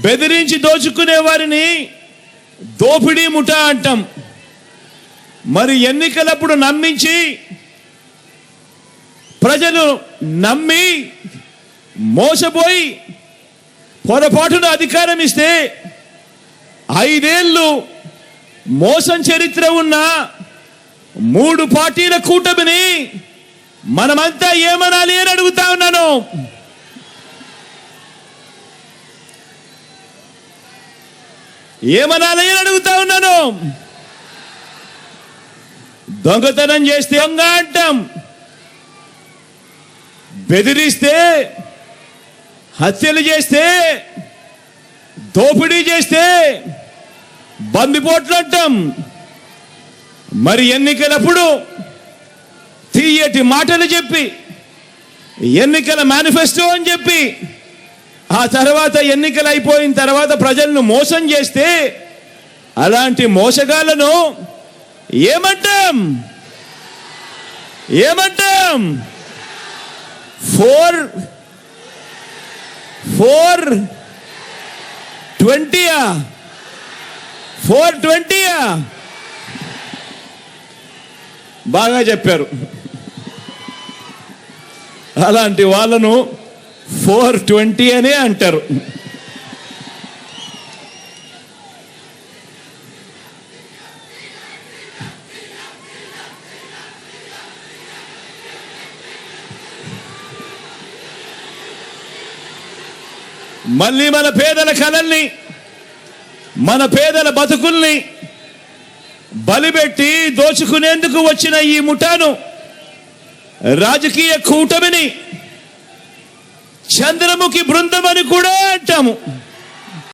బెదిరించి దోచుకునే వారిని దోపిడీ ముఠా అంటాం. మరి ఎన్నికలప్పుడు నమ్మించి ప్రజలు నమ్మి మోసపోయి పొరపాటున అధికారం ఇస్తే 5 ఏళ్ళు మోసం చరిత్ర ఉన్న 3 పార్టీల కూటమిని మనమంతా ఏమనాలి అని అడుగుతా ఉన్నాను. ఏమనాలి అని అడుగుతా ఉన్నాను. దొంగతనం చేస్తే దొంగ అంటాం, బెదిరిస్తే, హత్యలు చేస్తే, దోపిడీ చేస్తే బందిపోట్లు అంటాం. మరి ఎన్నికలప్పుడు తీయటి మాటలు చెప్పి ఎన్నికల మేనిఫెస్టో అని చెప్పి ఆ తర్వాత ఎన్నికలు అయిపోయిన తర్వాత ప్రజలను మోసం చేస్తే అలాంటి మోసగాళ్లను ఏమంటాం? 420 బాగా చెప్పారు. అలాంటి వాళ్ళను 420 అనే అంటారు. మళ్ళీ మన పేదల కలల్ని, మన పేదల బతుకుల్ని బలిపెట్టి దోచుకునేందుకు వచ్చిన ఈ ముఠాను, రాజకీయ కూటమిని చంద్రముఖి బృందం అని కూడా అంటాము.